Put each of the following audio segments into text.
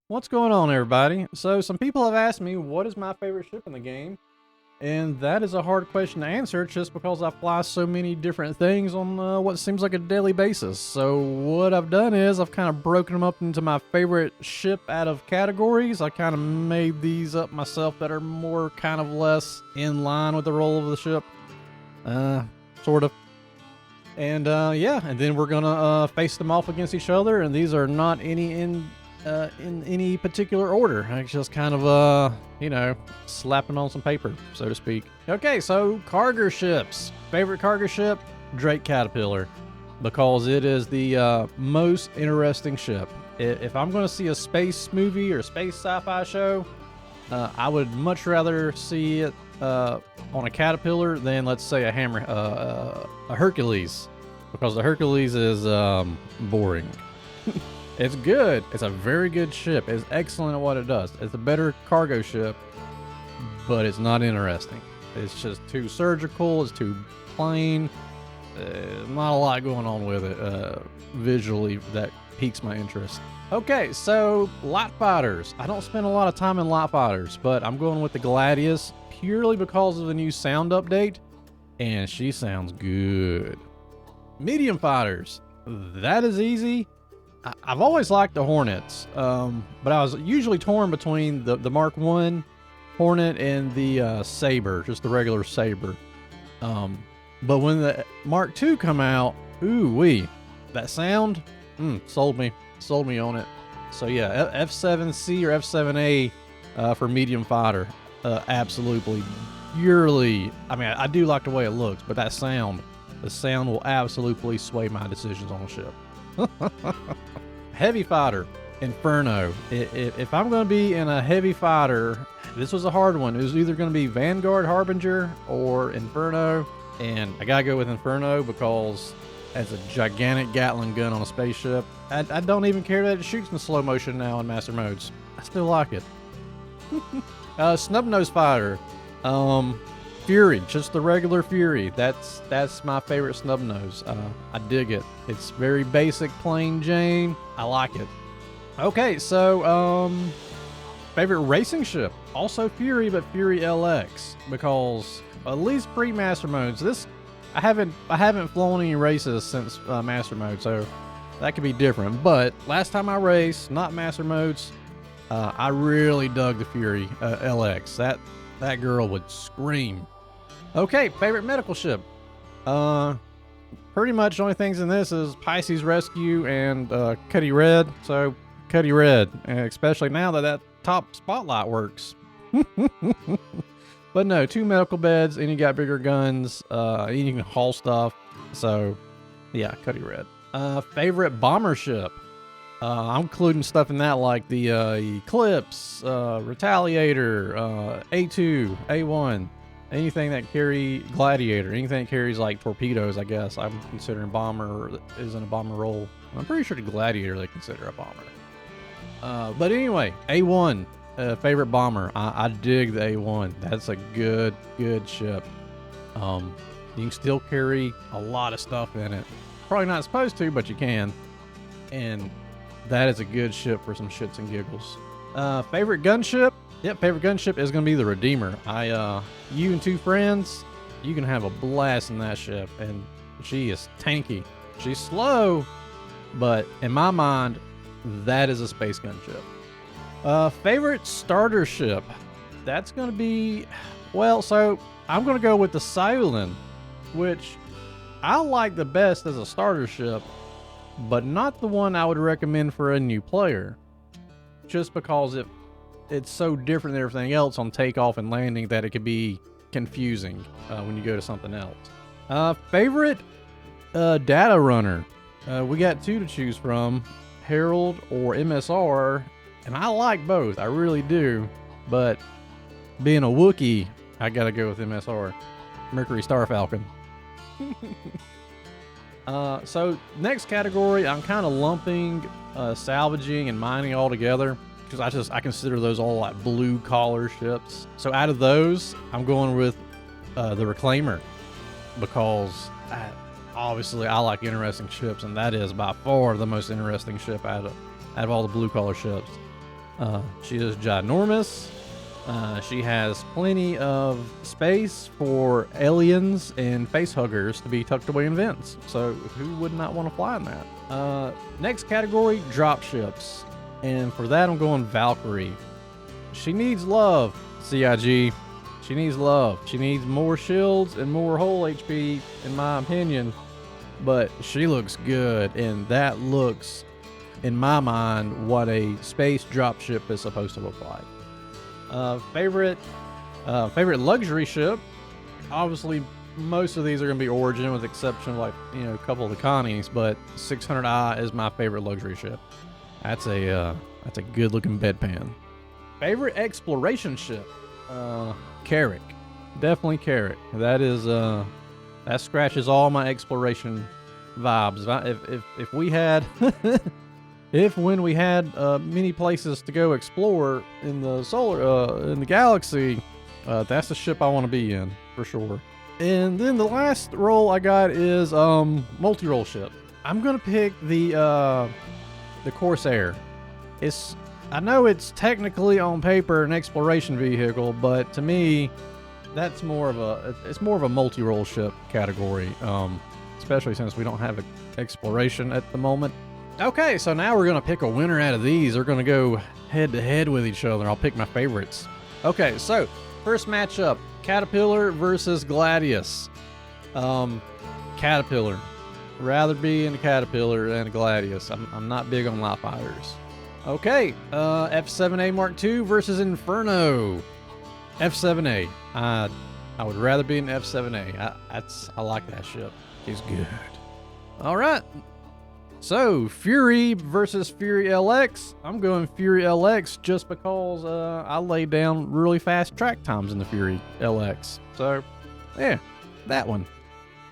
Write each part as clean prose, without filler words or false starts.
What's going on, everybody? So, some people have asked me what is my favorite ship in the game, and that is a hard question to answer just because I fly so many different things on what seems like a daily basis. So, what I've done is I've kind of broken them up into my favorite ship out of categories. I kind of made these up myself that are more kind of less in line with the role of the ship, sort of. And yeah, and then we're gonna face them off against each other, and these are not any in any particular order. I just kind of slapping on some paper, so to speak. Okay, so cargo ships. Favorite cargo ship, Drake Caterpillar, because it is the most interesting ship. If I'm going to see a space movie or space sci-fi show, I would much rather see it on a Caterpillar than, let's say, a Hercules, because the Hercules is boring. It's good. It's a very good ship. It's excellent at what it does. It's a better cargo ship, but it's not interesting. It's just too surgical. It's too plain. Not a lot going on with it visually that piques my interest. Okay, so light fighters. I don't spend a lot of time in light fighters, but I'm going with the Gladius purely because of the new sound update, and she sounds good. Medium fighters. That is easy. I've always liked the Hornets, but I was usually torn between the Mark 1 Hornet and the Saber, just the regular Saber. But when the Mark 2 come out, ooh-wee, that sound, sold me on it. So yeah, F7C or F7A for medium fighter, absolutely, purely, I mean, I do like the way it looks, but the sound will absolutely sway my decisions on a ship. Heavy fighter, Inferno. If I'm going to be in a heavy fighter, this was a hard one. It was either going to be Vanguard Harbinger or Inferno, and I gotta go with Inferno because as a gigantic Gatling gun on a spaceship, I don't even care that it shoots in slow motion now in master modes. I still like it. Snub-nosed fighter, Fury, just the regular Fury. That's my favorite snub nose. I dig it. It's very basic, plain Jane. I like it. Okay, so favorite racing ship, also Fury, but Fury LX, because at least pre-master modes. I haven't flown any races since master mode, so that could be different. But last time I raced, not master modes, I really dug the Fury LX. That girl would scream. Okay, favorite medical ship. Pretty much the only things in this is Pisces Rescue and Cuddy Red. So Cuddy Red, especially now that top spotlight works. But no, 2 medical beds, and you got bigger guns, and you can haul stuff. So yeah, Cuddy Red. Favorite bomber ship. I'm including stuff in that like the Eclipse, Retaliator, A2, A1. Anything that carry Gladiator, anything that carries like torpedoes, I guess I'm considering bomber is in a bomber role. I'm pretty sure the Gladiator they consider a bomber. But anyway, A1, favorite bomber. I dig the A1. That's a good ship. You can still carry a lot of stuff in it. Probably not supposed to, but you can. And that is a good ship for some shits and giggles. Favorite gunship? Yep, favorite gunship is going to be the Redeemer. You and 2 friends, you can have a blast in that ship, and she is tanky. She's slow, but in my mind, that is a space gunship. Favorite starter ship? That's going to be, well, so I'm going to go with the Cylon, which I like the best as a starter ship, but not the one I would recommend for a new player, just because it's so different than everything else on takeoff and landing that it could be confusing when you go to something else. Favorite data runner. We got 2 to choose from, Herald or MSR, and I like both. I really do, but being a Wookiee, I gotta go with MSR, Mercury Star Falcon. So next category, I'm kind of lumping salvaging and mining all together, because I consider those all like blue collar ships. So out of those, I'm going with the Reclaimer, because obviously I like interesting ships, and that is by far the most interesting ship out of all the blue collar ships. She is ginormous. She has plenty of space for aliens and face huggers to be tucked away in vents. So who would not want to fly in that? Next category, dropships. And for that, I'm going Valkyrie. She needs love, CIG. She needs love. She needs more shields and more hull HP, in my opinion. But she looks good, and that looks, in my mind, what a space dropship is supposed to look like. Favorite luxury ship. Obviously, most of these are gonna be Origin, with the exception of, like, you know, a couple of the Connies. But 600i is my favorite luxury ship. That's a good looking bedpan. Favorite exploration ship. Carrick. Definitely Carrick. That is that scratches all my exploration vibes. If we had when we had many places to go explore in the galaxy, that's the ship I want to be in for sure. And then the last role I got is multi-role ship. I'm gonna pick the Corsair. I know it's technically on paper an exploration vehicle, but to me, that's more of a multi-role ship category. Especially since we don't have exploration at the moment. Okay, so now we're gonna pick a winner out of these. They're gonna go head to head with each other. I'll pick my favorites. Okay, so first matchup: Caterpillar versus Gladius. Caterpillar. Rather be in the Caterpillar than a Gladius. I'm not big on light fighters. Okay, F7A Mark II versus Inferno. F7A. I would rather be an F7A. I like that ship. It's good. All right. So Fury versus Fury LX. I'm going Fury LX just because I laid down really fast track times in the Fury LX. So yeah, that one.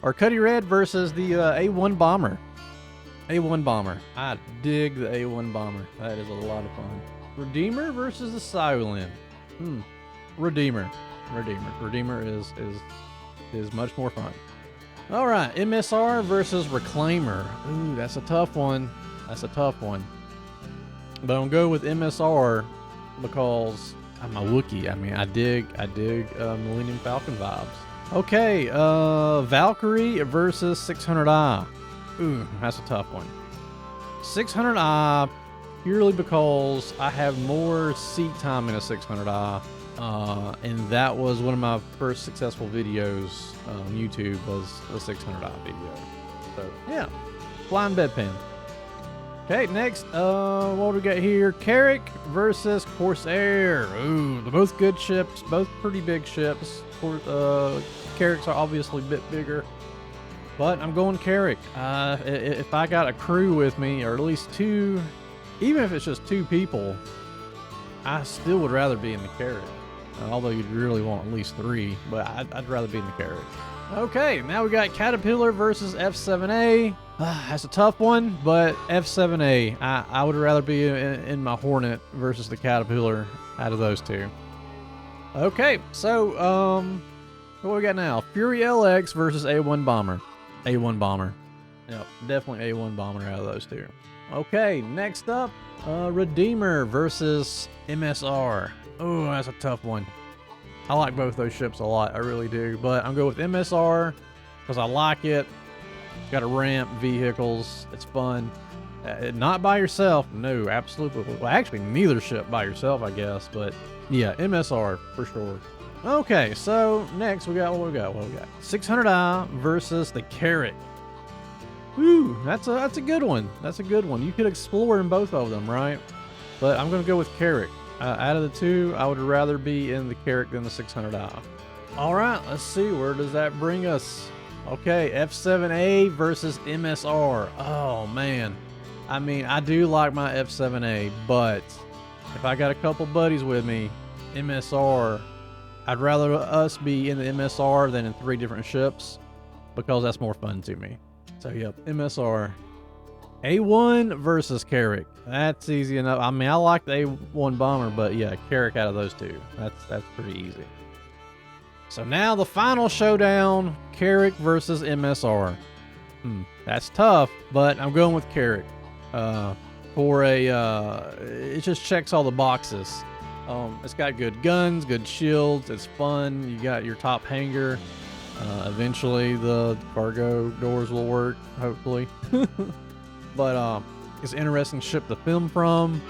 Or Cuddy Red versus the A1 Bomber. A1 Bomber. I dig the A1 Bomber. That is a lot of fun. Redeemer versus the Cylin. Redeemer. Redeemer is much more fun. All right, MSR versus Reclaimer. Ooh, that's a tough one. But I'll go with MSR because I'm a Wookiee. I mean, I dig Millennium Falcon vibes. Okay, Valkyrie versus 600i. Ooh, that's a tough one. 600i purely because I have more seat time in a 600i. And that was one of my first successful videos on YouTube, was a 600i video. So yeah, flying bedpan. Okay, next, what do we got here? Carrick versus Corsair. Ooh, they're both good ships, both pretty big ships. Carricks are obviously a bit bigger, but I'm going Carrick. If I got a crew with me, or at least two, even if it's just two people, I still would rather be in the Carrick. Although you'd really want at least three, but I'd rather be in the Carrick. Okay, now we got Caterpillar versus F7A. That's a tough one, but F7A. I would rather be in my Hornet versus the Caterpillar out of those two. Okay, so what we got now? Fury LX versus A1 Bomber. A1 Bomber. Yep, definitely A1 Bomber out of those two. Okay, next up, Redeemer versus MSR. Oh, that's a tough one. I like both those ships a lot. I really do. But I'm going with MSR because I like it. It's got a ramp, vehicles. It's fun. Not by yourself. No, absolutely. Well, actually, neither ship by yourself, I guess. But yeah, MSR for sure. Okay, so next what we got? 600i versus the Carrick. Woo, that's a good one. That's a good one. You could explore in both of them, right? But I'm going to go with Carrick. Out of the two, I would rather be in the Carrick than the 600i. All right, let's see. Where does that bring us? Okay, F7A versus MSR. Oh, man. I mean, I do like my F7A, but if I got a couple buddies with me, MSR, I'd rather us be in the MSR than in 3 different ships because that's more fun to me. So, yep, MSR. A1 versus Carrick. That's easy enough. I mean, I like the A1 Bomber, but yeah, Carrick out of those two. That's pretty easy. So now the final showdown, Carrick versus MSR. That's tough, but I'm going with Carrick. for a, it just checks all the boxes. It's got good guns, good shields. It's fun. You got your top hanger. Eventually the cargo doors will work, hopefully. But it's an interesting ship to film from.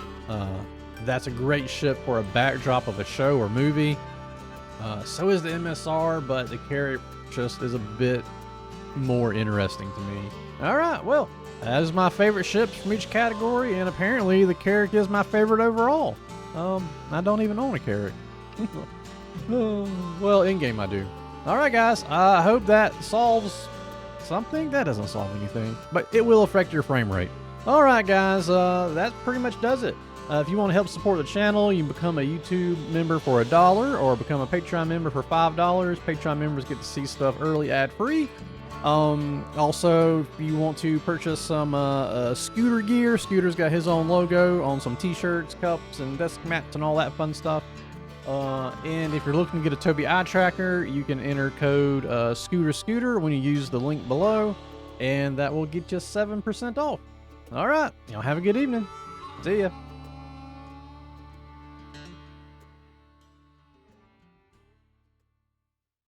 That's a great ship for a backdrop of a show or movie. So is the MSR, but the Carrack just is a bit more interesting to me. All right, well, that is my favorite ships from each category, and apparently the Carrack is my favorite overall. I don't even own a Carrack. Well, in-game I do. All right, guys, I hope that solves something. That doesn't solve anything, but it will affect your frame rate. All right, guys, that pretty much does it. If you want to help support the channel, you can become a YouTube member for $1 or become a Patreon member for $5. Patreon members get to see stuff early, ad-free. Also, if you want to purchase some Scooter gear, Scooter's got his own logo on some t-shirts, cups, and desk mats and all that fun stuff. And if you're looking to get a Tobii eye tracker, you can enter code Scooter when you use the link below, and that will get you 7% off. All right, y'all have a good evening. See ya.